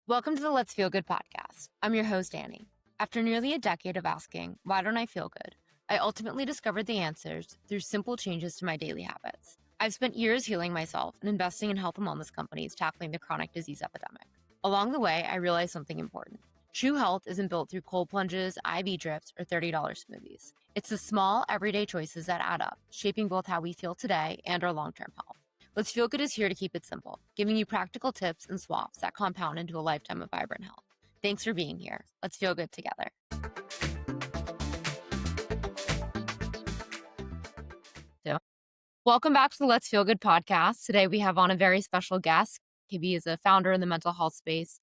Welcome to the Let's Feel Good podcast. I'm your host, Annie. After nearly a decade of asking, why don't I feel good? I ultimately discovered the answers through simple changes to my daily habits. I've spent years healing myself and investing in health and wellness companies tackling the chronic disease epidemic. Along the way, I realized something important. True health isn't built through cold plunges, IV drips, or $30 smoothies. It's the small, everyday choices that add up, shaping both how we feel today and our long-term health. Let's Feel Good is here to keep it simple, giving you practical tips and swaps that compound into a lifetime of vibrant health. Thanks for being here. Let's feel good together. So, welcome back to the Let's Feel Good podcast. Today we have on a very special guest. Kibby is a founder in the mental health space.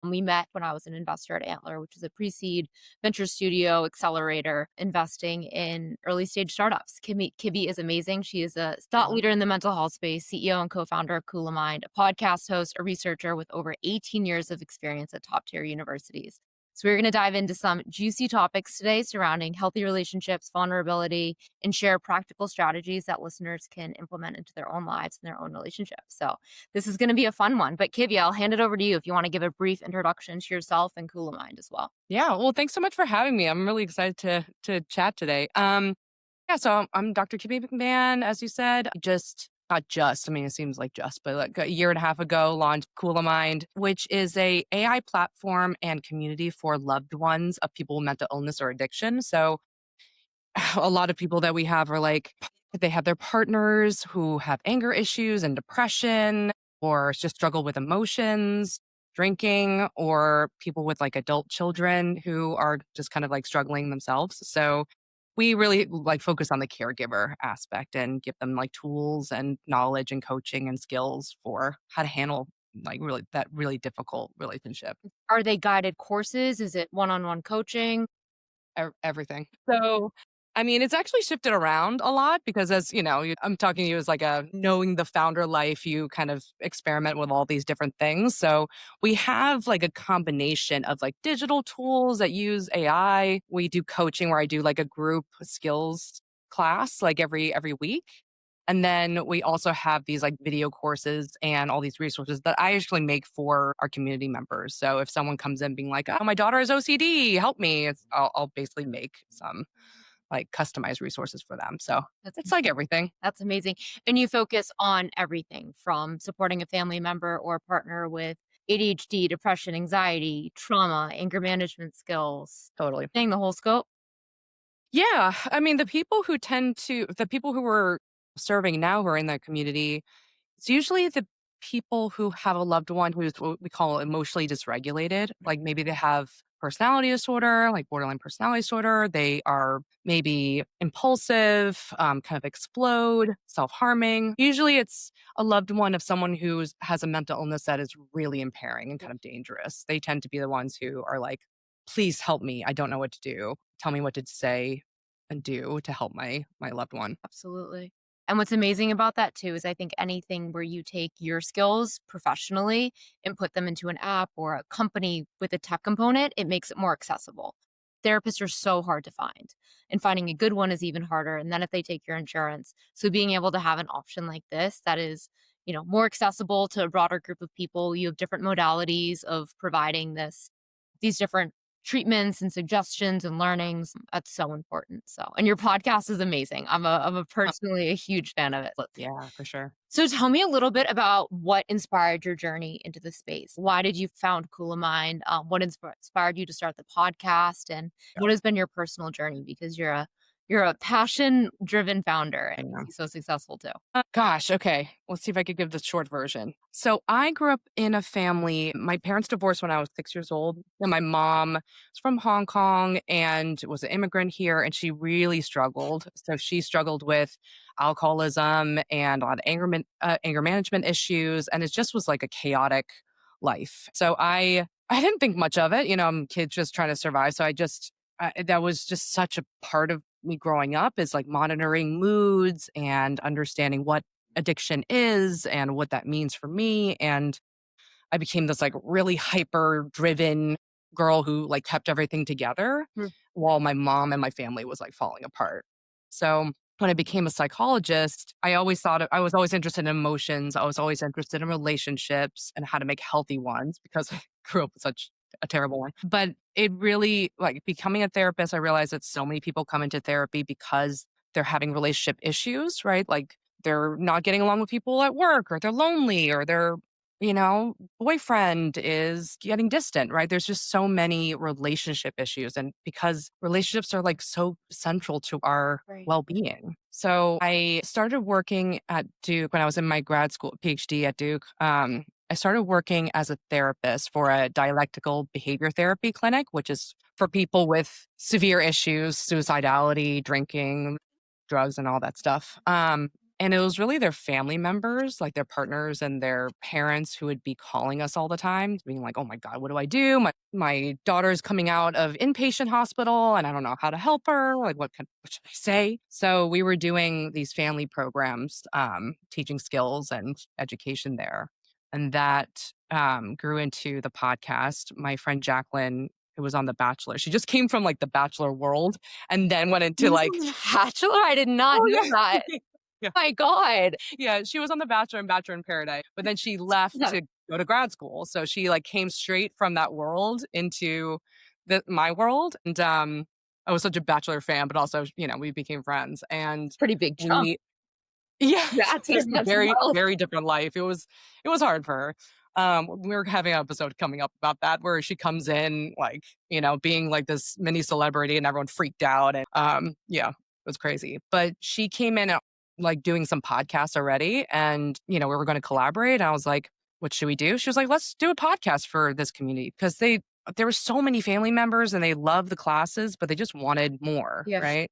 We met when I was an investor at Antler, which is a pre-seed venture studio accelerator investing in early stage startups. Kibby is amazing. She is a thought leader in the mental health space, CEO and co-founder of Kula Mind, a podcast host, a researcher with over 18 years of experience at top tier universities. So we're going to dive into some juicy topics today surrounding healthy relationships, vulnerability, and share practical strategies that listeners can implement into their own lives and their own relationships. So this is going to be a fun one. But Kibby, I'll hand it over to you if you want to give a brief introduction to yourself and Kula Mind as well. Yeah, well, thanks so much for having me. I'm really excited to chat today. So I'm Dr. Kibby McMahon, as you said. Not just, I mean, it seems like just, but like a year and a half ago, launched Kula Mind, which is a AI platform and community for loved ones of people with mental illness or addiction. So a lot of people that we have are like, they have their partners who have anger issues and depression or just struggle with emotions, drinking, or people with like adult children who are just kind of like struggling themselves. So we really like focus on the caregiver aspect and give them like tools and knowledge and coaching and skills for how to handle like really difficult relationship. Are they guided courses? Is it one-on-one coaching? Everything. So, I mean, it's actually shifted around a lot because as you know, I'm talking to you as like a knowing the founder life, you kind of experiment with all these different things. So we have like a combination of like digital tools that use AI. We do coaching where I do like a group skills class like every week. And then we also have these like video courses and all these resources that I actually make for our community members. So if someone comes in being like, oh, my daughter has OCD, help me, I'll basically make some like customized resources for them. So it's like everything. That's amazing. And you focus on everything from supporting a family member or partner with ADHD, depression, anxiety, trauma, anger management skills, Totally. saying the whole scope. Yeah. I mean, the people who we're serving now who are in that community, it's usually the people who have a loved one who's what we call emotionally dysregulated. Like maybe they have personality disorder, like borderline personality disorder. They are maybe impulsive, kind of explode, self harming. Usually it's a loved one of someone who has a mental illness that is really impairing and kind of dangerous. They tend to be the ones who are like, please help me. I don't know what to do. Tell me what to say and do to help my loved one. Absolutely. And what's amazing about that too is I think anything where you take your skills professionally and put them into an app or a company with a tech component, it makes it more accessible. Therapists are so hard to find, and finding a good one is even harder. And then if they take your insurance, so being able to have an option like this that is, more accessible to a broader group of people, you have different modalities of providing these different treatments and suggestions and learnings. That's so important. So, and your podcast is amazing. I'm a personally a huge fan of it. Yeah, for sure. So tell me a little bit about what inspired your journey into the space. Why did you found Kula Mind? What inspired you to start the podcast, and what has been your personal journey? Because you're a passion driven founder and Yeah. you're so successful too. Gosh, okay. Let's see if I could give the short version. So I grew up in a family. My parents divorced when I was 6 years old. And my mom was from Hong Kong and was an immigrant here, and she really struggled. So she struggled with alcoholism and a lot of anger management issues. And it just was like a chaotic life. So I didn't think much of it. You know, I'm kids just trying to survive. So that was just such a part of me growing up is like monitoring moods and understanding what addiction is and what that means for me. And I became this like really hyper driven girl who like kept everything together Mm. while my mom and my family was like falling apart. So when I became a psychologist, I was always interested in emotions. I was always interested in relationships and how to make healthy ones because grew up with such a terrible one. But it really, like, becoming a therapist, I realized that so many people come into therapy because they're having relationship issues, right? Like they're not getting along with people at work, or they're lonely, or their, boyfriend is getting distant, right? There's just so many relationship issues. And because relationships are like so central to our Right. well being. So I started working at Duke when I was in my grad school, PhD at Duke. I started working as a therapist for a dialectical behavior therapy clinic, which is for people with severe issues, suicidality, drinking, drugs, and all that stuff. And it was really their family members, like their partners and their parents, who would be calling us all the time, being like, "Oh my God, what do I do? My daughter's coming out of inpatient hospital and I don't know how to help her. Like, what should I say?" So we were doing these family programs, teaching skills and education there. And that grew into the podcast. My friend Jacqueline, who was on The Bachelor, she just came from like the Bachelor world and then went He into was like, on The Bachelor? I did not oh, know yeah. that. Yeah. My god. Yeah, she was on The Bachelor and Bachelor in Paradise, but then she left Yeah, to go to grad school. So she like came straight from that world into my world. And I was such a Bachelor fan, but also, we became friends. And pretty big jump. we yeah, Bachelor, just that's very, wild. very different life. It was hard for her. We were having an episode coming up about that where she comes in like, being like this mini celebrity and everyone freaked out. And yeah, it was crazy. But she came in like doing some podcasts already and, we were going to collaborate. I was like, what should we do? She was like, let's do a podcast for this community because there were so many family members and they loved the classes, but they just wanted more, Yeah. right?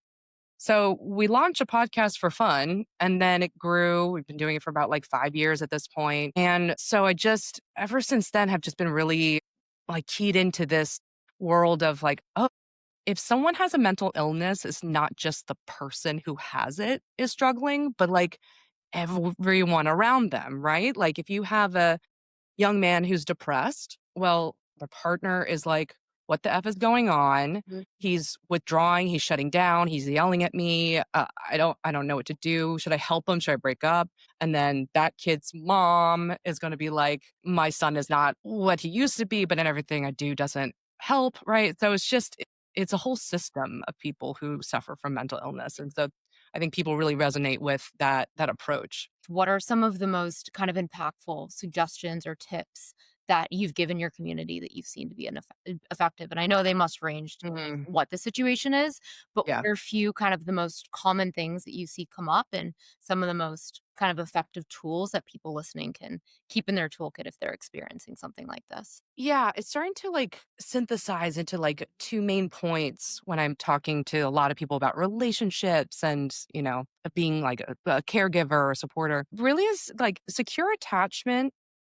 So we launched a podcast for fun and then it grew. We've been doing it for about like 5 years at this point. And so ever since then, have just been really like keyed into this world of like, oh, if someone has a mental illness, it's not just the person who has it is struggling, but like everyone around them, right? Like if you have a young man who's depressed, well, the partner is like, what the F is going on? Mhm. He's withdrawing, he's shutting down, he's yelling at me. I don't know what to do. Should I help him? Should I break up? And then that kid's mom is going to be like, my son is not what he used to be, but then everything I do doesn't help, right? So it's a whole system of people who suffer from mental illness. And so I think people really resonate with that approach. What are some of the most kind of impactful suggestions or tips that you've given your community that you've seen to be effective? And I know they must range to Mhm. what the situation is, but Yeah. what are a few kind of the most common things that you see come up and some of the most kind of effective tools that people listening can keep in their toolkit if they're experiencing something like this? Yeah, it's starting to like synthesize into like two main points when I'm talking to a lot of people about relationships and, being like a caregiver or supporter. Really is like secure attachment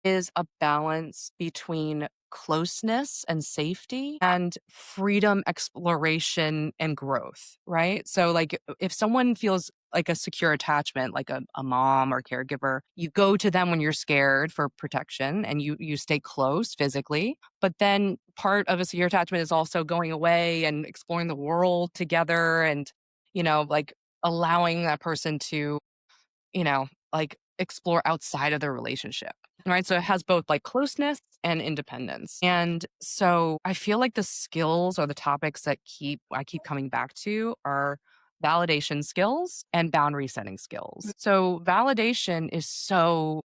is a balance between closeness and safety and freedom, exploration, and growth, right? So, like, if someone feels like a secure attachment, like a mom or caregiver, you go to them when you're scared for protection and you stay close physically. But then part of a secure attachment is also going away and exploring the world together and, like allowing that person to like explore outside of their relationship. Right. So it has both like closeness and independence. And so I feel like the skills or the topics that I keep coming back to are validation skills and boundary setting skills. So validation is so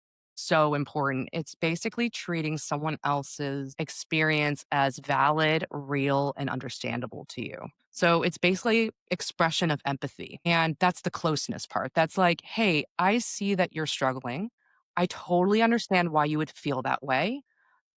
important. It's basically treating someone else's experience as valid, real, and understandable to you. So it's basically expression of empathy. And that's the closeness part. That's like, hey, I see that you're struggling. I totally understand why you would feel that way.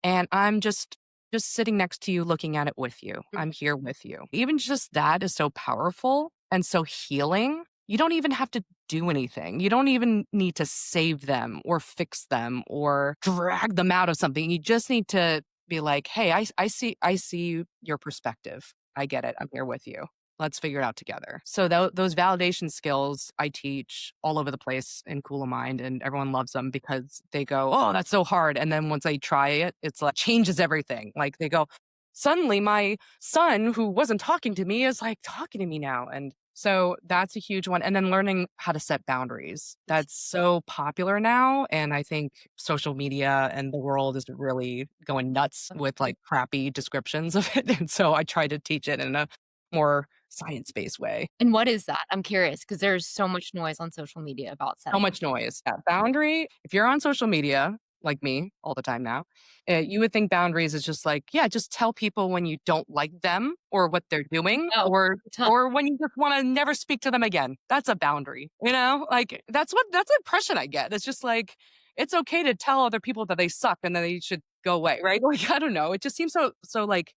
And I'm just sitting next to you looking at it with you. I'm here with you. Even just that is so powerful and so healing. You don't even have to do anything. You don't even need to save them or fix them or drag them out of something. You just need to be like, "Hey, I see your perspective. I get it. I'm here with you. Let's figure it out together." So those validation skills I teach all over the place in Kula Mind, and everyone loves them because they go, "Oh, that's so hard." And then once they try it, it's like changes everything. Like they go, "Suddenly my son who wasn't talking to me is like talking to me now." And So that's a huge one. And then learning how to set boundaries. That's so popular now. And I think social media and the world is really going nuts with like crappy descriptions of it. And so I try to teach it in a more science based way. And what is that? I'm curious because there's so much noise on social media about So setting. much noise. Yeah, boundary, if you're on social media, like me all the time now, you would think boundaries is just like, yeah, just tell people when you don't like them or what they're doing No, ton or when you just want to never speak to them again. That's a boundary, you know? Like that's the impression I get. It's just like it's okay to tell other people that they suck and that they should go away, right? Like I don't know. It just seems so like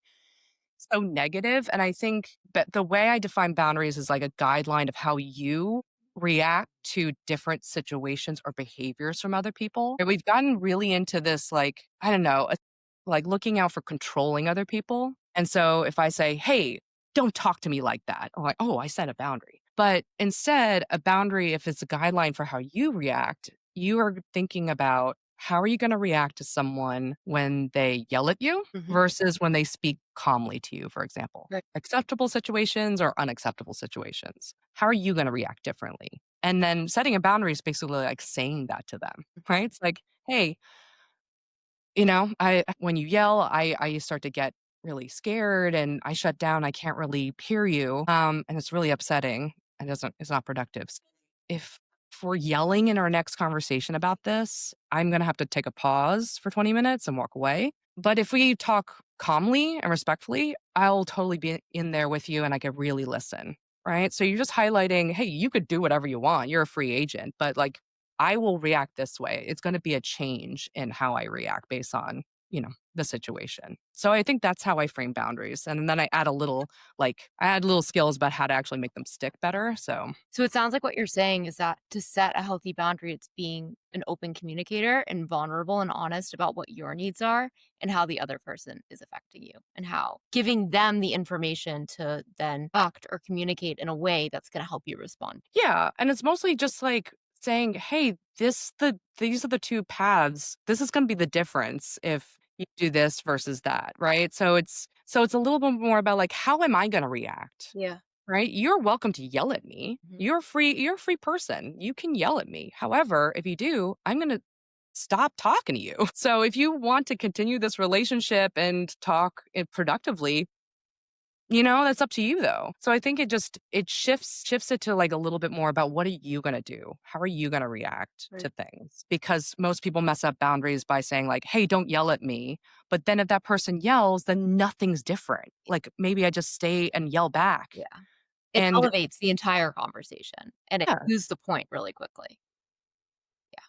so negative. And I think that the way I define boundaries is like a guideline of how you react to different situations or behaviors from other people. And we've gotten really into this, like, I don't know, like looking out for controlling other people. And so if I say, hey, don't talk to me like that, I'm like, oh, I set a boundary. But instead, a boundary, if it's a guideline for how you react, you are thinking about how are you going to react to someone when they yell at you Mhm. versus when they speak calmly to you, for example? Right. Acceptable situations or unacceptable situations. How are you going to react differently? And then setting a boundary is basically like saying that to them, right? It's like, hey, I when you yell, I start to get really scared and I shut down. I can't really hear you. And it's really upsetting and it's not productive. If we're yelling in our next conversation about this, I'm gonna have to take a pause for 20 minutes and walk away. But if we talk calmly and respectfully, I'll totally be in there with you and I could really listen. Right. So you're just highlighting, hey, you could do whatever you want. You're a free agent, but like I will react this way. It's going to be a change in how I react based on, the situation. So I think that's how I frame boundaries. And then I add I add little skills about how to actually make them stick better. So So it sounds like what you're saying is that to set a healthy boundary, it's being an open communicator and vulnerable and honest about what your needs are and how the other person is affecting you and how giving them the information to then act or communicate in a way that's going to help you respond. yeah. And it's mostly just like saying, hey, these are the two paths. This is gonna be the difference if you do this versus that. Right. So it's a little bit more about like how am I gonna react? Yeah. Right? You're welcome to yell at me. Mhm. You're a free person. You can yell at me. However, if you do, I'm going to stop talking to you. So if you want to continue this relationship and talk productively, that's up to you though. So I think it shifts it to like a little bit more about what are you going to do? How are you going to react Right. to things? Because most people mess up boundaries by saying like, "Hey, don't yell at me." But then if that person yells, then nothing's different. Like maybe I just stay and yell back. Yeah. It And elevates the entire conversation and it yeah, proves the point really quickly. Yeah.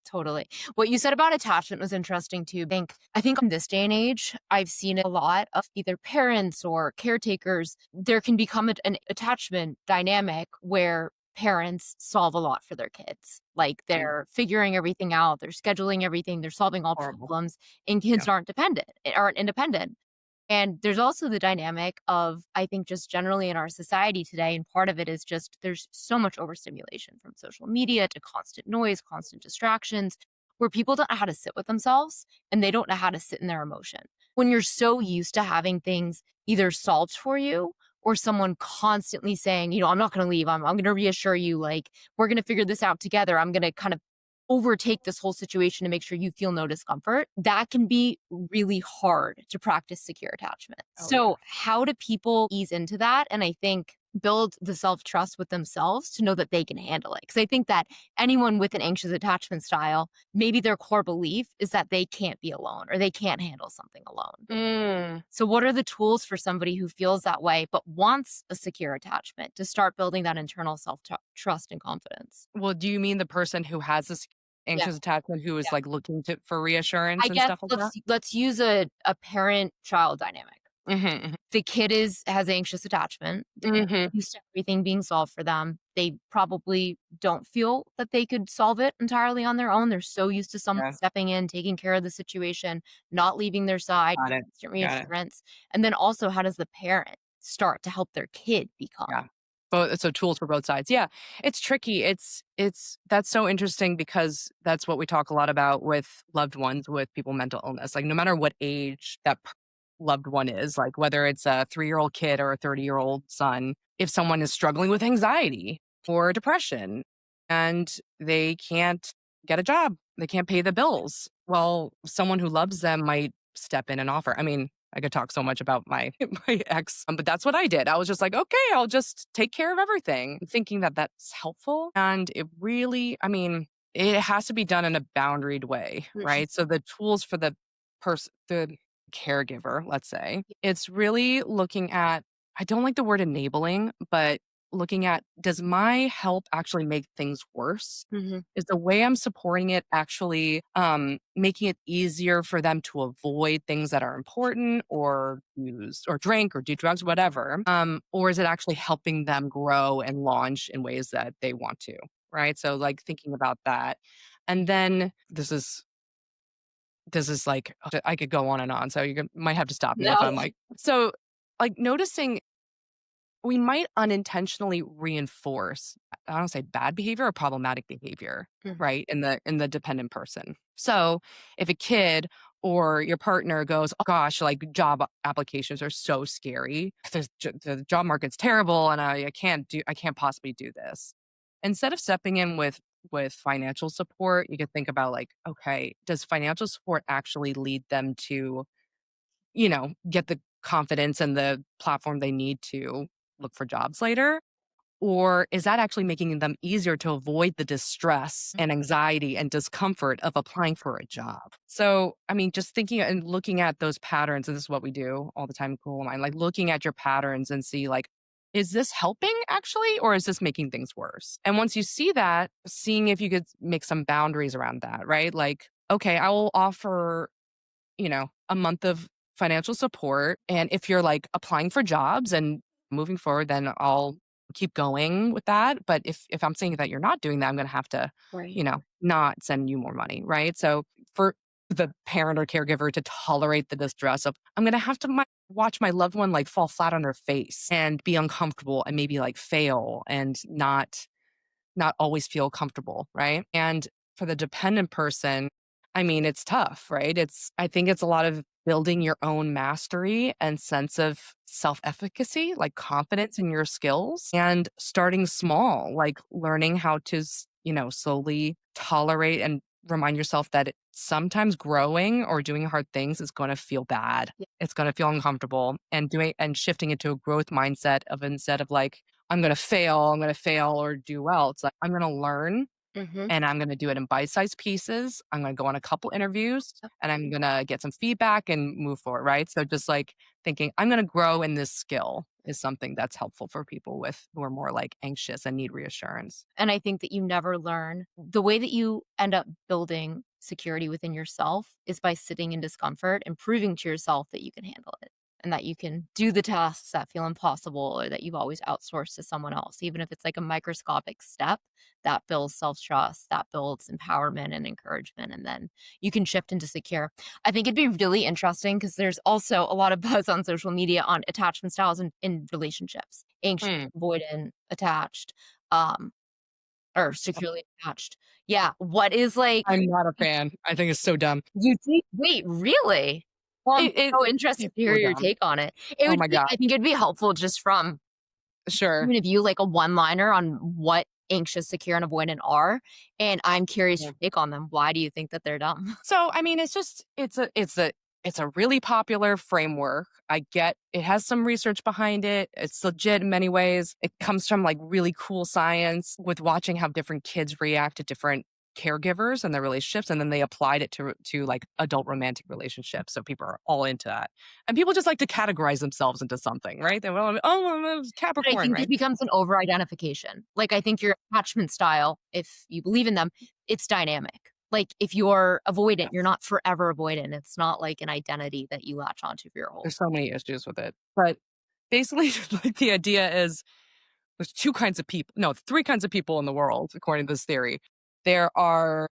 Totally. What you said about attachment was interesting too. I think in this day and age, I've seen a lot of either parents or caretakers. There can become an attachment dynamic where parents solve a lot for their kids. Like mm, they're figuring everything out, they're scheduling everything, they're solving all horrible. problems, and Yeah. kids aren't independent. And there's also the dynamic of, I think, just generally in our society today, and part of it is just there's so much overstimulation from social media to constant noise, constant distractions, where people don't know how to sit with themselves and they don't know how to sit in their emotion. When you're so used to having things either solved for you or someone constantly saying, I'm not going to leave, I'm going to reassure you, like, we're going to figure this out together, I'm going to kind of overtake this whole situation to make sure you feel no discomfort, that can be really hard to practice secure attachment. Oh yeah. So, how do people ease into that? And I think build the self trust with themselves to know that they can handle it. Because I think that anyone with an anxious attachment style, maybe their core belief is that they can't be alone or they can't handle something alone. Mm. So, what are the tools for somebody who feels that way but wants a secure attachment to start building that internal self trust and confidence? Well, do you mean the person who has this Yeah. anxious attachment who is like looking for reassurance I and guess stuff like that? let's use a parent-child dynamic. Mhm, The kid has anxious attachment. They're mhm, mhm. used to everything being solved for them. They probably don't feel that they could solve it entirely on their own. They're so used to someone Yeah, stepping in, taking care of the situation, not leaving their side, got it, constant got it. reassurance. And then also, how does the parent start to help their kid become? Yeah. Both so tools for both sides. Yeah, it's tricky. It's that's so interesting because that's what we talk a lot about with loved ones with people with mental illness. Like no matter what age that loved one is, like whether it's a 3-year-old kid or a 30-year-old son, if someone is struggling with anxiety or depression and they can't get a job, they can't pay the bills. Well, someone who loves them might step in and offer. I mean, I could talk so much about my my ex, but that's what I did. I was just like, okay, I'll just take care of everything, thinking that that's helpful. And it really, I mean, it has to be done in a boundaried way, Mhm. right? So the tools for the caregiver, let's say, it's really looking at, I don't like the word enabling, but looking at, does my help actually make things worse? Mhm. Is the way I'm supporting it actually making it easier for them to avoid things that are important or use or drink or do drugs, whatever? Or is it actually helping them grow and launch in ways that they want to? Right. So, like, thinking about that. And then this is like, I could go on and on. So, might have to stop me if No. I'm like, so, like, noticing we might unintentionally reinforce, I don't say bad behavior or problematic behavior, Mhm. right? In the dependent person. So if a kid or your partner goes, oh gosh, like job applications are so scary. The job market's terrible and I can't possibly do this. Instead of stepping in with financial support, you could think about like, okay, does financial support actually lead them to, get the confidence and the platform they need to look for jobs later? Or is that actually making them easier to avoid the distress and anxiety and discomfort of applying for a job? So, I mean, just thinking and looking at those patterns, and this is what we do all the time in Kula Mind, like looking at your patterns and see, like, is this helping actually, or is this making things worse? And once you see that, seeing if you could make some boundaries around that, right? Like, okay, I will offer, a month of financial support. And if you're like applying for jobs and moving forward, then I'll keep going with that. But if I'm seeing that you're not doing that, I'm going to have to, Right. not send you more money. Right. So for the parent or caregiver to tolerate the distress of, I'm going to have to watch my loved one like fall flat on their face and be uncomfortable and maybe like fail and not always feel comfortable, right? And for the dependent person, I mean, it's tough, right? I think it's a lot of building your own mastery and sense of self efficacy, like confidence in your skills and starting small, like learning how to, slowly tolerate and remind yourself that sometimes growing or doing hard things is going to feel bad. Yeah. It's going to feel uncomfortable and doing and shifting into a growth mindset of instead of like, I'm gonna fail or do well. It's like, I'm gonna learn Mhm. and I'm gonna do it in bite-sized pieces. I'm gonna go on a couple interviews Yep. and I'm gonna get some feedback and move forward, right? So just like thinking, I'm gonna grow in this skill is something that's helpful for people who are more like anxious and need reassurance. And I think that you never learn. The way that you end up building security within yourself is by sitting in discomfort and proving to yourself that you can handle it and that you can do the tasks that feel impossible or that you've always outsourced to someone else. Even if it's like a microscopic step, that builds self trust, that builds empowerment and encouragement. And then you can shift into secure. I think it'd be really interesting because there's also a lot of buzz on social media on attachment styles in relationships anxious, Hmm. avoidant, attached. Um, or securely attached. Yeah, what is, like I'm not a fan. I think it's so dumb. you think wait, really? Well, I'm so interested It's to hear so your dumb. take on it. It Oh would my be god. I think it'd be helpful just from Sure. even if you like a one-liner on what anxious, secure, and avoidant are, and I'm curious your take on them. Why do you think that they're dumb? So, I mean, it's a really popular framework. I get it has some research behind it. It's legit in many ways. It comes from like really cool science with watching how different kids react to different caregivers and their relationships, and then they applied it to like adult romantic relationships. So people are all into that, and people just like to categorize themselves into something, right? They well, oh, I'm But I Capricorn, think it right? becomes an over-identification. Like, I think your attachment style, if you believe in them, it's dynamic. Like, if you're avoidant, you're Yes. not forever avoidant. It's not like an identity that you latch onto for your whole There's so many issues with it, but basically, like the idea is there's 2 kinds of people no, 3 kinds of people in the world, according to this theory. There are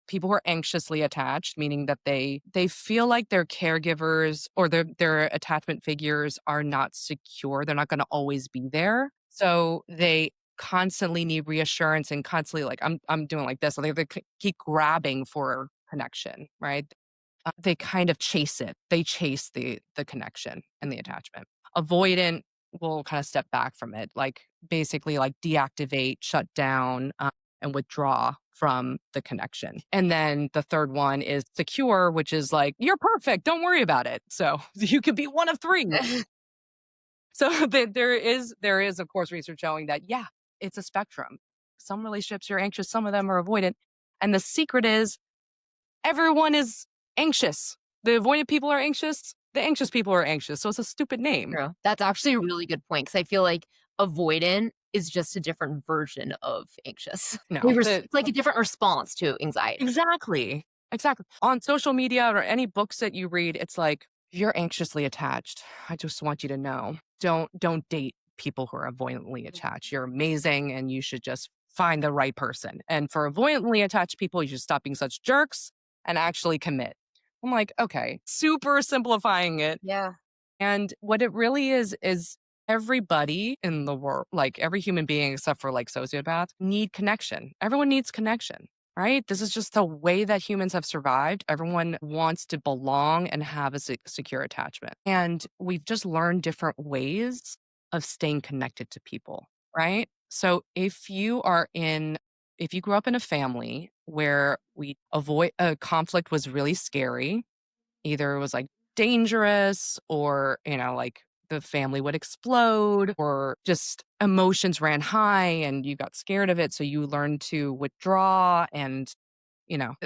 people who are anxiously attached, meaning that they feel like their caregivers or their attachment figures are not secure, they're not gonna always be there. So, they constantly need reassurance and constantly like, I'm doing like this, so they keep grabbing for connection, right? they kind of chase it. They chase the connection and the attachment. Avoidant will kind of step back from it, like basically like deactivate, shut down, and withdraw from the connection. And then the third one is secure, which is like, you're perfect. Don't worry about it. So you could be one of three. So there is of course research showing that yeah, it's a spectrum. Some relationships you're anxious, some of them are avoidant. And the secret is everyone is anxious. The avoidant people are anxious. The anxious people are anxious. So it's a stupid name. True. That's actually a really good point because I feel like avoidant is just a different version of anxious. No, It's like a different response to anxiety. exactly. Exactly. On social media or any books that you read, it's like, you're anxiously attached. I just want you to know. Don't date people who are avoidantly attached. You're amazing and you should just find the right person. And for avoidantly attached people, you should stop being such jerks and actually commit. I'm like, okay, super simplifying it. Yeah. And what it really is everybody in the world, like every human being except for like sociopaths, need connection. Everyone needs connection, right? This is just the way that humans have survived. Everyone wants to belong and have a secure attachment. And we've just learned different ways of staying connected to people, right? So if you grew up in a family where we avoid a conflict was really scary, either it was like dangerous or, like the family would explode or just emotions ran high and you got scared of it. So you learned to withdraw and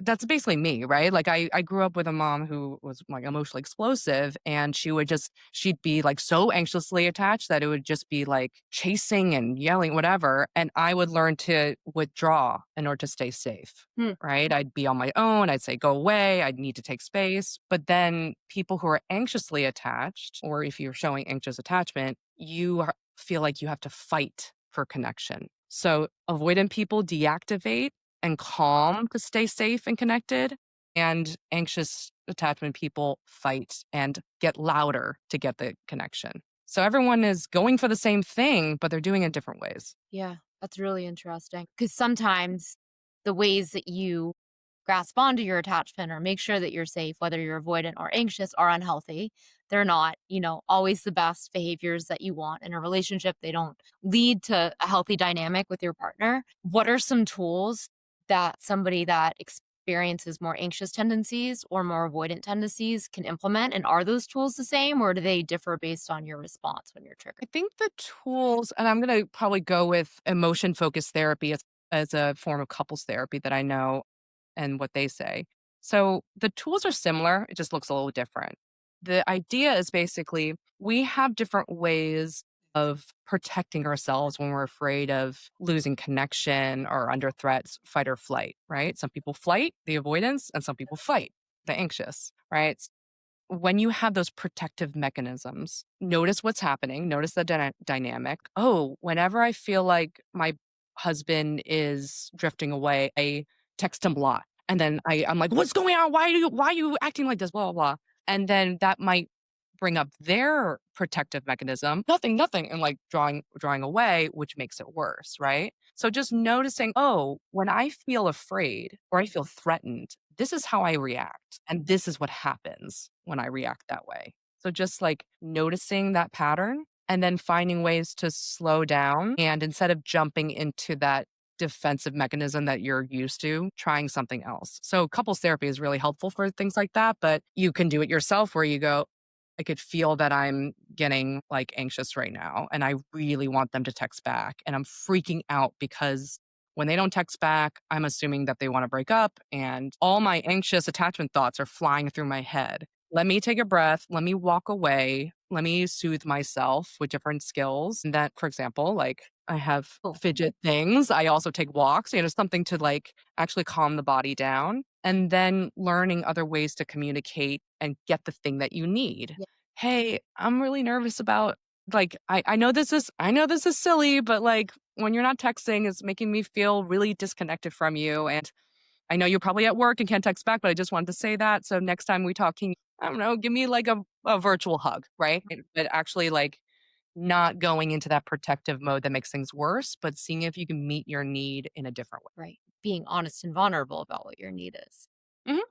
that's basically me, right? Like I grew up with a mom who was like emotionally explosive and she'd be like so anxiously attached that it would just be like chasing and yelling, whatever. And I would learn to withdraw in order to stay safe, Hmm. right? I'd be on my own. I'd say, go away. I'd need to take space. But then people who are anxiously attached, or if you're showing anxious attachment, feel like you have to fight for connection. So avoidant people deactivate and calm to stay safe and connected. And anxious attachment people fight and get louder to get the connection. So everyone is going for the same thing, but they're doing it different ways. Yeah. That's really interesting because sometimes the ways that you grasp onto your attachment or make sure that you're safe, whether you're avoidant or anxious, are unhealthy. They're not, always the best behaviors that you want in a relationship. They don't lead to a healthy dynamic with your partner. What are some tools that somebody that experiences more anxious tendencies or more avoidant tendencies can implement? And are those tools the same or do they differ based on your response when you're I triggered? think the tools, and I'm going to probably go with emotion focused therapy as a form of couples therapy that I know and what they say. So the tools are similar, it just looks a little different. The idea is basically we have different ways of protecting ourselves when we're afraid of losing connection or under threats, fight or flight, right? Some people flight, the avoidance, and some people fight, the anxious, right? When you have those protective mechanisms, notice what's happening, notice the dynamic. Oh, whenever I feel like my husband is drifting away, I text him a lot. And then I'm like, what's going on? Why are you acting like this? Blah, blah, blah. And then that might bring up their protective mechanism, nothing, and like drawing away, which makes it worse, right? So just noticing, oh, when I feel afraid or I feel threatened, this is how I react. And this is what happens when I react that way. So just like noticing that pattern and then finding ways to slow down. And instead of jumping into that defensive mechanism that you're used to, trying something else. So couples therapy is really helpful for things like that, but you can do it yourself where you go, I could feel that I'm getting like anxious right now and I really want them to text back and I'm freaking out because when they don't text back, I'm assuming that they want to break up and all my anxious attachment thoughts are flying through my head. Let me take a breath. Let me walk away. Let me soothe myself with different skills. And that, for example, like I have Cool. fidget things. I also take walks, something to like actually calm the body down. And then learning other ways to communicate and get the thing that you need. Yeah. Hey, I'm really nervous about like I know this is silly, but like when you're not texting, it's making me feel really disconnected from you. And I know you're probably at work and can't text back, but I just wanted to say that. So next time we talk, can you, I don't know, give me like a virtual hug, right? But actually like not going into that protective mode that makes things worse, but seeing if you can meet your need in a different Right. Being honest and vulnerable about what your need is. way. Mhm.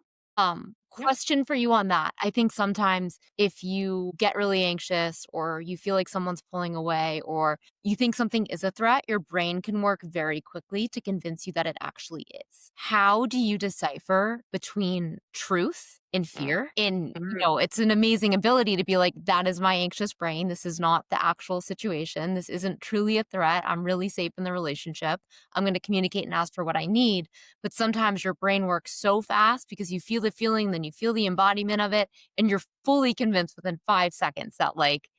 Yeah. Question for you on that. I think sometimes if you get really anxious or you feel like someone's pulling away or you think something is a threat, your brain can work very quickly to convince you that it actually is. How do you decipher between truth and Mm. fear? And, Mm. it's an amazing ability to be like, that is my anxious brain. This is not the actual situation. This isn't truly a threat. I'm really safe in the relationship. I'm going to communicate and ask for what I need. But sometimes your brain works so fast because you feel the feeling, then you feel the embodiment of it, and you're fully convinced within 5 seconds that, like,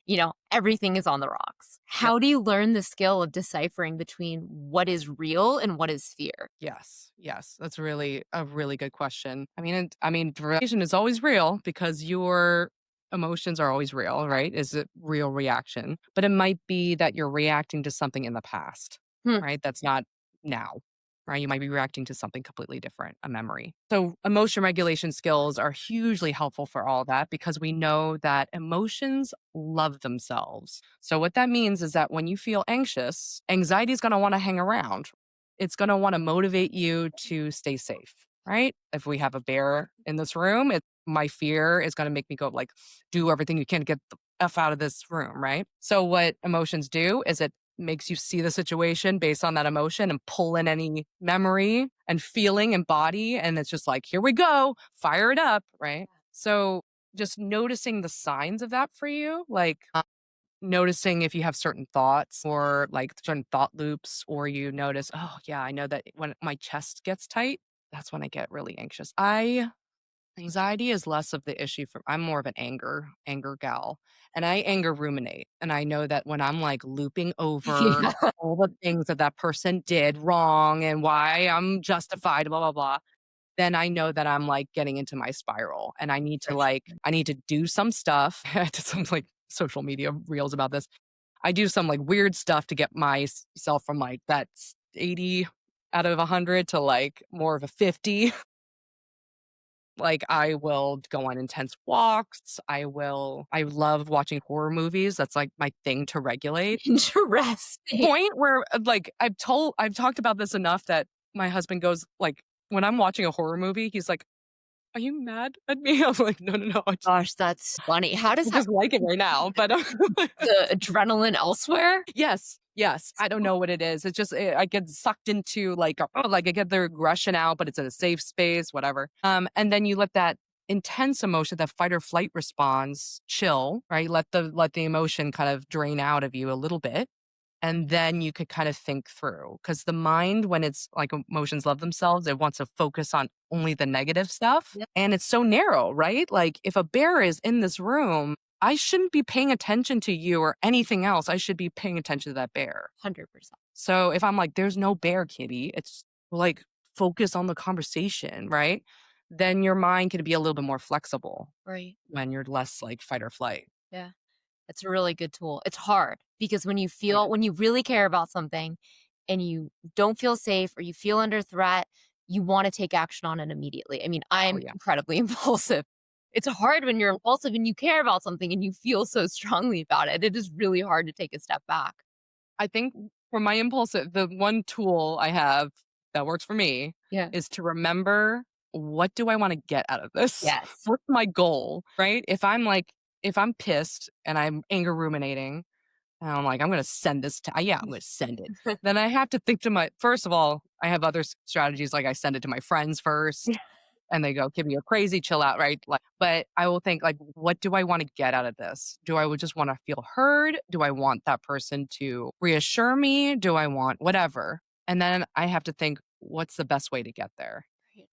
everything is on the rocks. Yep. How do you learn the skill of deciphering between what is real and what is fear? Yes. Yes. That's really a really good question. Relation is always real because your emotions are always real, right? Is it real reaction? But it might be that you're reacting to something in the past, Hmm. right? That's not now, right? You might be reacting to something completely different, a memory. So emotion regulation skills are hugely helpful for all that because we know that emotions love themselves. So what that means is that when you feel anxious, anxiety is going to want to hang around. It's going to want to motivate you to stay safe, right? If we have a bear in this room, my fear is going to make me go like, do everything you can to get the F out of this room, right? So what emotions do is it makes you see the situation based on that emotion and pull in any memory and feeling and body. And it's just like, here we go, fire it up, right? So just noticing the signs of that for you, like noticing if you have certain thoughts or like certain thought loops, or you notice, oh, yeah, I know that when my chest gets tight, that's when I get really anxious. Anxiety is less of the issue for I'm more of an anger gal. And I anger ruminate. And I know that when I'm like looping over Yeah. all the things that that person did wrong and why I'm justified, blah, blah, blah, then I know that I'm like getting into my spiral and For sure. I need to do some stuff. I did some like social media reels about this. I do some like weird stuff to get myself from like that 80 out of 100 to like more of a 50. Like, I will go on intense walks. I love watching horror movies. That's like my thing to regulate. Interesting. Point where like I've talked about this enough that my husband goes like when I'm watching a horror movie, he's like, "Are you mad at me?" I'm like, "No, no, no. Gosh, that's funny. How does I that just like it right now." But the adrenaline elsewhere? yes, yes. I don't know what it is. It's just I get sucked into like I get the aggression out, but it's in a safe space, whatever. And then you let that intense emotion, that fight or flight response, chill, right? Let the emotion kind of drain out of you a little bit. And then you could kind of think through because the mind, when it's like emotions love themselves, it wants to focus on only the negative stuff. Yep. And it's so narrow, right? Like if a bear is in this room, I shouldn't be paying attention to you or anything else. I should be paying attention to that bear. 100%. So if I'm like, there's no bear, Kitty, it's like focus on the conversation, right? Then your mind can be a little bit more flexible Right. when you're less like fight or flight. Yeah. It's a really good tool. It's hard because Oh, yeah. when you really care about something and you don't feel safe or you feel under threat, you wanna take action on it immediately. I mean, Oh, I'm yeah. incredibly impulsive. It's hard when you're impulsive and you care about something and you feel so strongly about it. It is really hard to take a step back. I think for my impulsive, the one tool I have that works for me Yeah. is to remember what do I want to get out of this? Yes. What's my goal, right? If I'm pissed and I'm anger ruminating and I'm like, I'm going to send this to, yeah, I'm going to send it. Then I have to think to first of all, I have other strategies. Like I send it to my friends Yeah. first and they go, "Kimmy, you're crazy, chill out," right? Like, but I will think like, what do I want to get out of this? Do I would just want to feel heard? Do I want that person to reassure me? Do I want whatever? And then I have to think, what's the best way to get there? Right.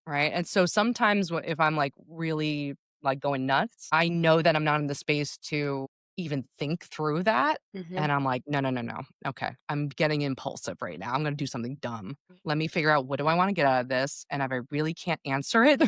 Right. And so sometimes if I'm like really like going nuts, I know that I'm not in the space to even think through that. Mhm. And I'm like, no, no, no, no. Okay. I'm getting impulsive right now. I'm going to do something dumb. Let me figure out what do I want to get out of this. And if I really can't answer it,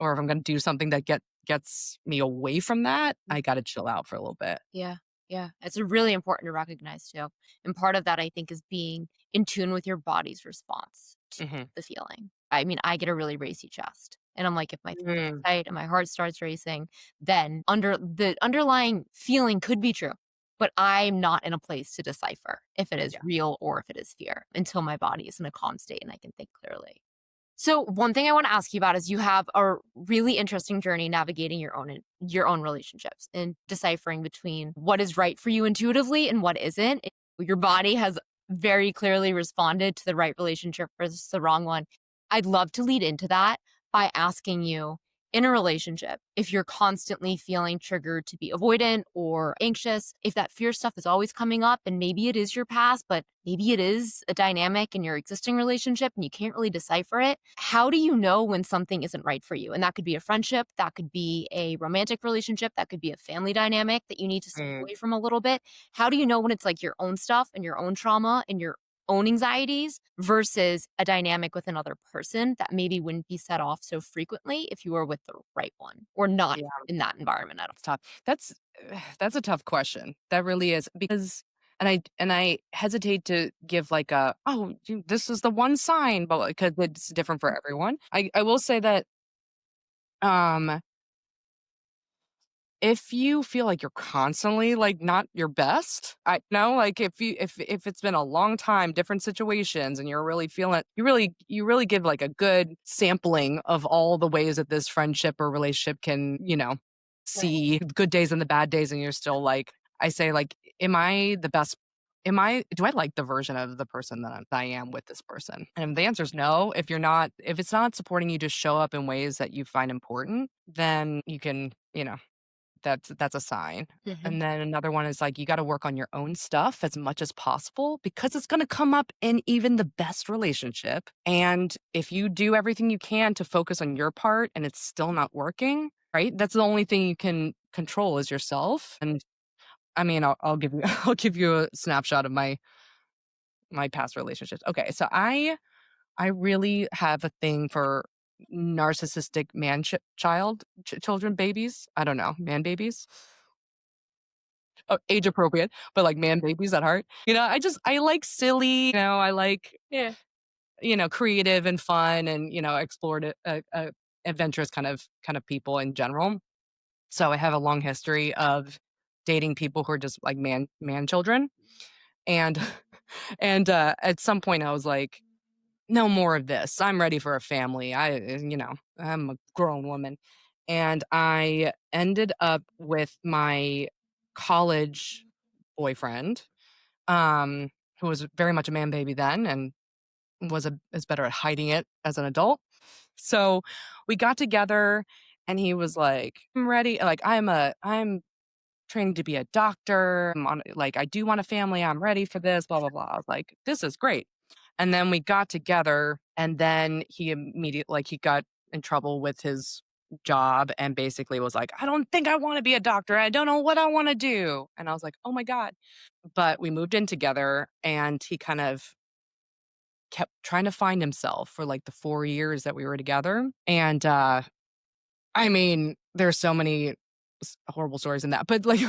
or if I'm going to do something that gets me away from that, I got to chill out for a little bit. Yeah, yeah. It's really important to recognize too. And part of that, I think, is being in tune with your body's response to Hmm. the feeling. I mean, I get a really racy chest. And I'm like, if my throat gets Mm, tight and my heart starts racing, then the underlying feeling could be true. But I'm not in a place to decipher if it is yeah. real or if it is fear until my body is in a calm state and I can think clearly. So one thing I want to ask you about is you have a really interesting journey navigating your own relationships and deciphering between what is right for you intuitively and what isn't. Your body has very clearly responded to the right relationship versus the wrong one. I'd love to lead into that by asking you, in a relationship, if you're constantly feeling triggered to be avoidant or anxious, if that fear stuff is always coming up and maybe it is your past, but maybe it is a dynamic in your existing relationship and you can't really decipher it. How do you know when something isn't right for you? And that could be a friendship, that could be a romantic relationship, that could be a family dynamic that you need to step Mm, away from a little bit. How do you know when it's like your own stuff and your own trauma and your own anxieties versus a dynamic with another person that maybe wouldn't be set off so frequently if you were with the right one or not yeah, in that environment at all? it's tough. That's a tough question. That really is because and I hesitate to give like a, "Oh, this is the one sign," but because it's different for everyone. I will say that, um if you feel like you're constantly, like, not your best, I know, like, if it's been a long time, different situations, and you're really feeling you really give, like, a good sampling of all the ways that this friendship or relationship can, Right. see good days and the bad days, and you're still, like I say, like, "Am I the best do I like the version of the person that I am with this person?" And if the answer is no, if it's not supporting you to show up in ways that you find important, then you can, that's a sign. Mhm. And then another one is like you gotta work on your own stuff as much as possible because it's gonna come up in even the best relationship. And if you do everything you can to focus on your part and it's still not working, right? That's the only thing you can control is yourself. And I mean, I'll give you I'll give you a snapshot of my past relationships. Okay, so I really have a thing for narcissistic children, babies. I don't know, man babies. Age appropriate, but like man babies at heart. I like silly, I like, Yeah. creative and fun and, explored adventurous kind of people in general. So I have a long history of dating people who are just like man children. And at some point I was like, no more of this. I'm ready for a family. I'm a grown woman. And I ended up with my college boyfriend, who was very much a man baby then and is better at hiding it as an adult. So we got together and he was like, I'm ready. Like I'm training to be a doctor. I do want a family. I'm ready for this, blah, blah, blah. I was like, this is great. And then we got together and then he immediately, like, he got in trouble with his job and basically was like, I don't think I want to be a doctor. I don't know what I want to do. And I was like, oh my God. But we moved in together and he kind of kept trying to find himself for like the 4 years that we were together. And I mean, there's so many horrible stories in that, but, like,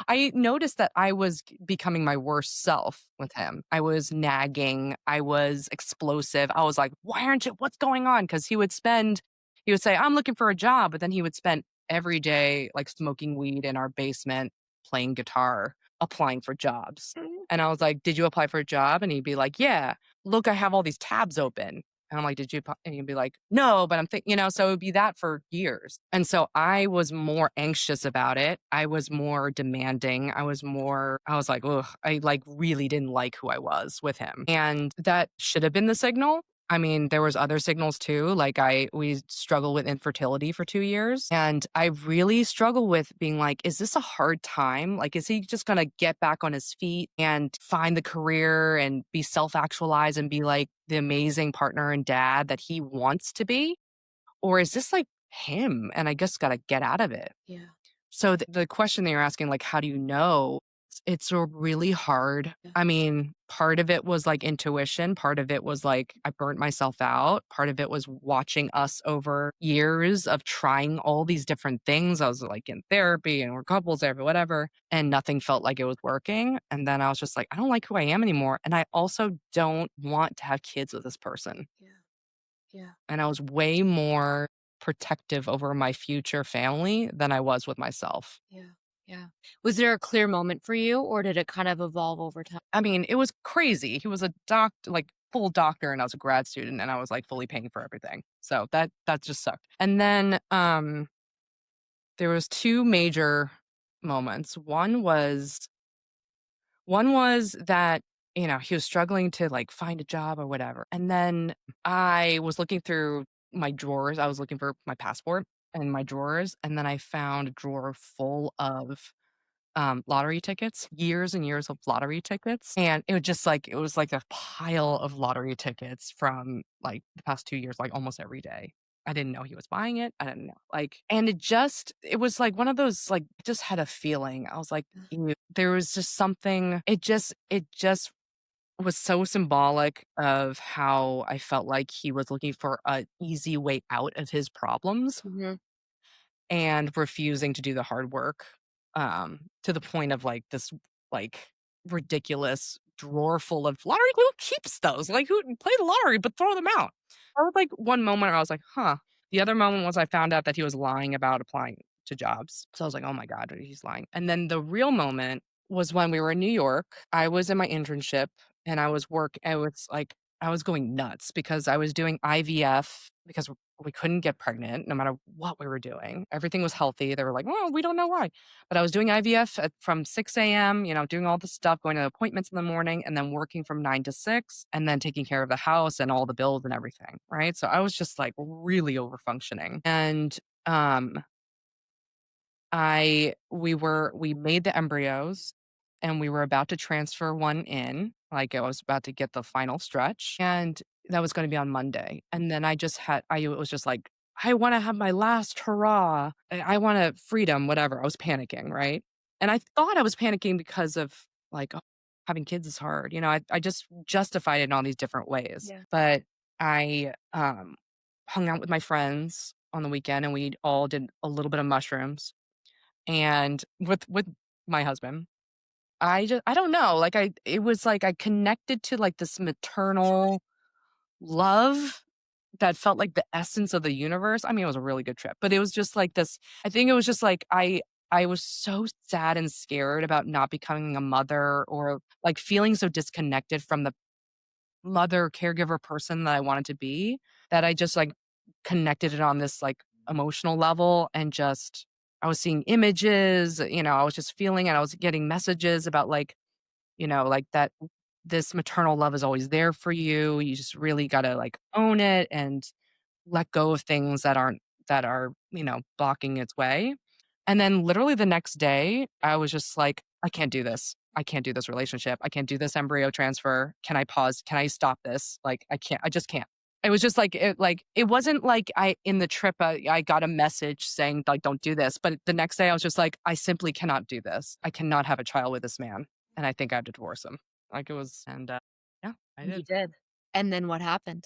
I noticed that I was becoming my worst self with him. I was nagging, I was explosive, I was like, "Why aren't you what's going on?" Because he would say, "I'm looking for a job," but then he would spend every day, like, smoking weed in our basement, playing guitar, applying for jobs. Mhm. And I was like, "Did you apply for a job?" And he'd be like, "Yeah. Look, I have all these tabs open." And I'm like, "Did you and he'd be like, "No, but I'm thinking," so it would be that for years. And so I was more anxious about it. I was more demanding. I was like, "Ugh," I, like, really didn't like who I was with him. And that should have been the signal. I mean, there was other signals too. Like we struggled with infertility for 2 years, and I really struggle with being like, is this a hard time? Like, is he just gonna get back on his feet and find the career and be self-actualized and be like the amazing partner and dad that he wants to be? Or is this like him and I just gotta get out of it? Yeah. So the question that you're asking, like, how do you know? It's a really hard. Yeah. I mean, part of it was like intuition. Part of it was like I burnt myself out. Part of it was watching us over years of trying all these different things. I was like in therapy and we're couples therapy, whatever, and nothing felt like it was working. And then I was just like, I don't like who I am anymore. And I also don't want to have kids with this person. Yeah. Yeah. And I was way more protective over my future family than I was with myself. Yeah. Yeah. Was there a clear moment for you or did it kind of evolve over time? I mean, it was crazy. He was a like full doctor and I was a grad student and I was like fully paying for everything. So that just sucked. And then there was two major moments. One was that, he was struggling to like find a job or whatever. And then I was looking through my drawers. I was looking for my passport and my drawers. And then I found a drawer full of lottery tickets, years and years of lottery tickets. And it was like a pile of lottery tickets from like the past 2 years, like almost every day. I didn't know he was buying it. I didn't know. It was like one of those, like, just had a feeling. I was like, "Ew." There was just something, it just was so symbolic of how I felt like he was looking for a easy way out of his problems Mhm. and refusing to do the hard work, to the point of, like, this, like, ridiculous drawer full of lottery. Who keeps those? Like, who play the lottery, but throw them out? That was, like, one moment where I was like, "Huh." The other moment was I found out that he was lying about applying to jobs. So I was like, "Oh my god, he's lying." And then the real moment was when we were in New York. I was in my internship, and I was, like, I was going nuts because I was doing IVF because we couldn't get pregnant no matter what we were doing. Everything was healthy. They were like, "Well, we don't know why." But I was doing IVF from 6 a.m., doing all the stuff, going to appointments in the morning, and then working from 9 to 6, and then taking care of the house and all the bills and everything. Right. So I was just like really over functioning. And um, we made the embryos and we were about to transfer one in. Like I was about to get the final stretch and that was going to be on Monday. And then I was just like, I want to have my last hurrah. I want to freedom, whatever. I was panicking. Right. And I thought I was panicking because of like, oh, having kids is hard. I just justified it in all these different ways. Yeah. But I hung out with my friends on the weekend and we all did a little bit of mushrooms and with my husband, I don't know, like, it was like I connected to, like, this maternal love that felt like the essence of the universe. I mean, it was a really good trip, but it was just like this. I think it was just like I was so sad and scared about not becoming a mother or, like, feeling so disconnected from the mother caregiver person that I wanted to be, that I just, like, connected it on this, like, emotional level and just I was seeing images, I was just feeling it. I was getting messages about, like, like, that this maternal love is always there for you. You just really gotta, like, own it and let go of things that are, blocking its way. And then literally the next day, I was just like, "I can't do this. I can't do this relationship. I can't do this embryo transfer. Can I pause? Can I stop this? Like, I can't. I just can't." It was just like it wasn't like I in the trip, I got a message saying, like, "Don't do this." But the next day, I was just like, "I simply cannot do this. I cannot have a child with this man, and I think I have to divorce him." Like, it was and, yeah, I You did. did. And then what happened?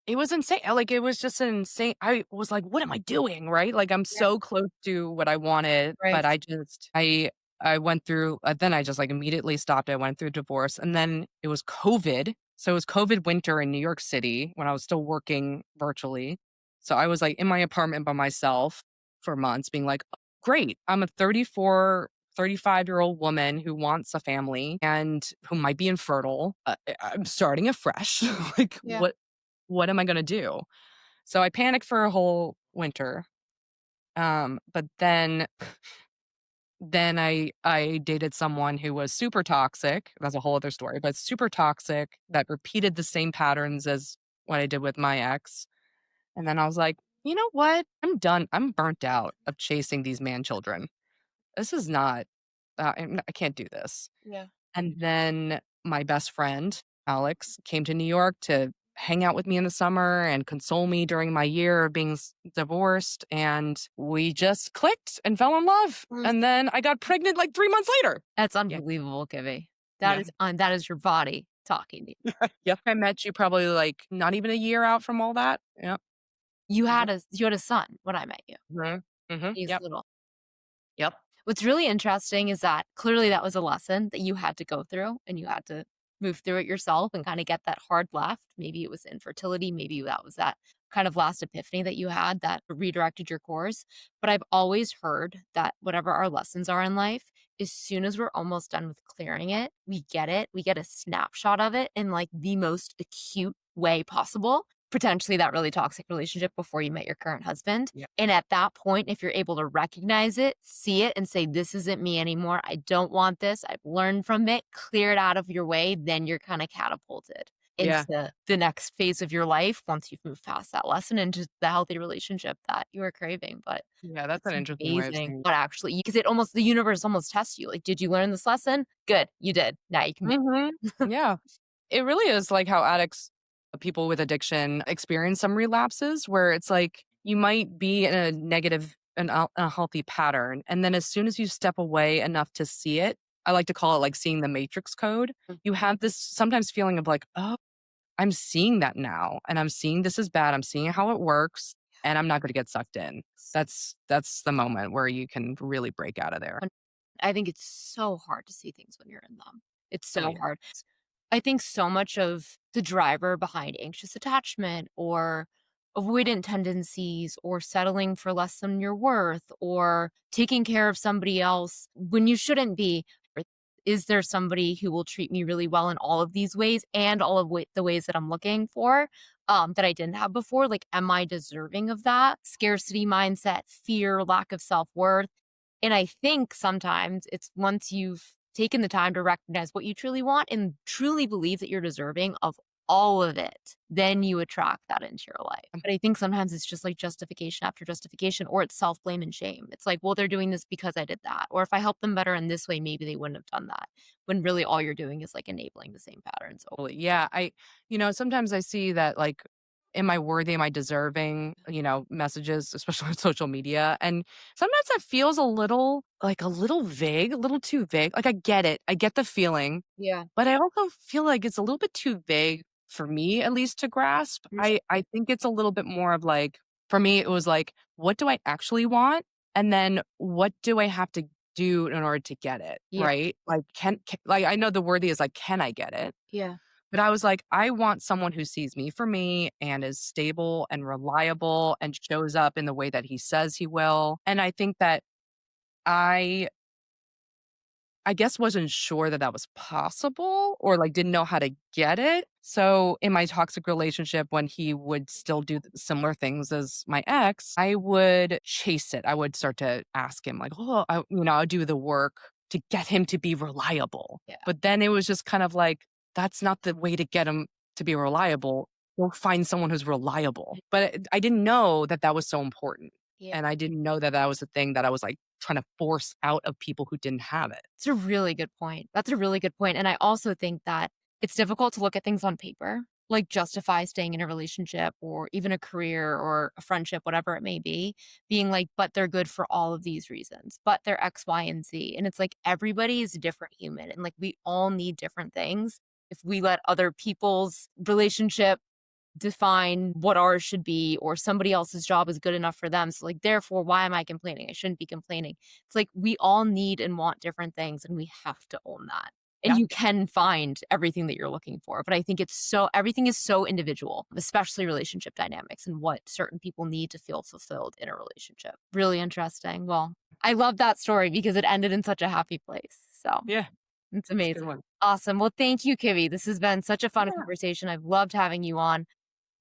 It was insane, like, it was just insane. I was like, "What am I doing?" Right? Like, I'm Yeah. so close to what I wanted, Right. but I went through then I just, like, immediately stopped. I went through divorce, and then it was COVID. So, it was COVID winter in New York City when I was still working virtually. So, I was, like, in my apartment by myself for months being like, "Oh, great. I'm a 35-year-old woman who wants a family and who might be infertile. I'm starting afresh. Like, Yeah. what am I gonna do?" So I panicked for a whole winter. But then I dated someone who was super toxic. That's a whole other story, but super toxic that repeated the same patterns as what I did with my ex. And then I was like, "You know what? I'm done. I'm burnt out of chasing these man children. This is not I can't do this." Yeah. And then my best friend, Alex, came to New York to hang out with me in the summer and console me during my year of being divorced. And we just clicked and fell in love. Mm. And then I got pregnant like 3 months later. That's Yeah. unbelievable, Kibby. Yeah. That is your body talking to you. Yep. I met you probably like not even a year out from all that. Yep. Mhm. You had a son when I met you. Mhm. Mhm. He's Yep. little. Yep. What's really interesting is that clearly that was a lesson that you had to go through and you had to move through it yourself and kind of get that hard left. Maybe it was infertility, maybe that was that kind of last epiphany that you had that redirected your course. But I've always heard that whatever our lessons are in life, as soon as we're almost done with clearing it, we get a snapshot of it in like the most acute way possible. Potentially that really toxic relationship before you met your current husband. Yeah. And at that point, if you're able to recognize it, see it, and say, this isn't me anymore, I don't want this, I've learned from it, clear it out of your way, then you're kind of catapulted Yeah. into the next phase of your life once you've moved past that lesson into the healthy relationship that you are craving. But Yeah. That's it's an interesting way of amazing. saying But actually, because it almost, the universe almost tests you. Like, did you learn this lesson? Good, you did. Now you can. it. Yeah. It really is like how addicts, people with addiction experience some relapses where it's like you might be in a negative and unhealthy pattern. And then as soon as you step away enough to see it, I like to call it like seeing the matrix code. You have this sometimes feeling of like, oh, I'm seeing that now. And I'm seeing this is bad. I'm seeing how it works. And I'm not going to get sucked in. That's the moment where you can really break out of there. I think it's so hard to see things when you're in them. It's Oh so yeah. hard. I think so much of the driver behind anxious attachment or avoidant tendencies or settling for less than your worth or taking care of somebody else when you shouldn't be. Or is there somebody who will treat me really well in all of these ways and all of the ways that I'm looking for that I didn't have before? Like, am I deserving of that? Scarcity mindset, fear, lack of self worth. And I think sometimes it's once you've taken the time to recognize what you truly want and truly believe that you're deserving of all of it, then you attract that into your life. But I think sometimes it's just like justification after justification, or it's self blame and shame. It's like, well, they're doing this because I did that. Or if I helped them better in this way, maybe they wouldn't have done that. When really all you're doing is like enabling the same patterns. Totally. Yeah. Sometimes I see that like, am I worthy? Am I deserving? Messages, especially on social media. And sometimes it feels a little vague, a little too vague. Like I get it. I get the feeling, Yeah. but I also feel like it's a little bit too vague for me, at least to grasp. I think it's a little bit more of like, for me, it was like, what do I actually want? And then what do I have to do in order to get it? Yeah. Right. Like, like, I know the worthy is like, can I get it? Yeah. But I was like, I want someone who sees me for me and is stable and reliable and shows up in the way that he says he will. And I think that I I guess wasn't sure that that was possible or like didn't know how to get it. So in my toxic relationship, when he would still do similar things as my ex, I would chase it. I would start to ask him like, oh, I'll do the work to get him to be reliable. Yeah. But then it was just kind of like, that's not the way to get him to be reliable. Go find someone who's reliable. But I didn't know that that was so important. Yeah. And I didn't know that that was the thing that I was like trying to force out of people who didn't have it. It's a really good point. That's a really good point. And I also think that it's difficult to look at things on paper, like justify staying in a relationship or even a career or a friendship, whatever it may be, being like, but they're good for all of these reasons, but they're X, Y, and Z. And it's like everybody is a different human and like we all need different things. If we let other people's relationship define what ours should be or somebody else's job is good enough for them. So like therefore why am I complaining? I shouldn't be complaining. It's like we all need and want different things and we have to own that. And Yeah. you can find everything that you're looking for. But I think it's so everything is so individual, especially relationship dynamics and what certain people need to feel fulfilled in a relationship. Really interesting. Well, I love that story because it ended in such a happy place. So Yeah. it's It's a good amazing. one. Awesome. Well, thank you, Kibby. This has been such a fun Yeah. conversation. I've loved having you on.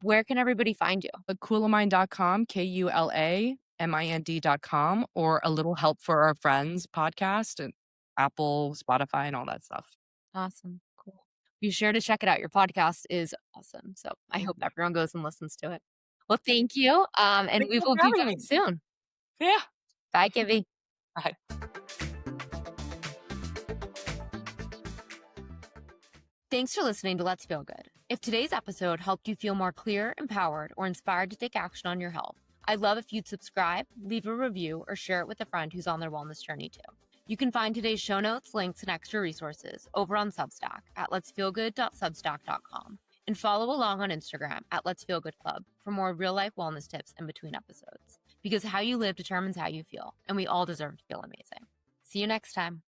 Where can everybody find you? Kulamind.com, KULAMIND.com, or A Little Help for Our Friends podcast and Apple, Spotify, and all that stuff. Awesome. Cool. Be sure to check it out. Your podcast is awesome. So I Thank hope you. everyone goes and listens to it. Well, thank you. And Thank we you will for be having back me. soon. Yeah. Bye, Kibby. Bye. Thanks for listening to Let's Feel Good. If today's episode helped you feel more clear, empowered, or inspired to take action on your health, I'd love if you'd subscribe, leave a review, or share it with a friend who's on their wellness journey too. You can find today's show notes, links, and extra resources over on Substack at letsfeelgood.substack.com. And follow along on Instagram at Let's Feel Good Club for more real-life wellness tips in between episodes. Because how you live determines how you feel, and we all deserve to feel amazing. See you next time.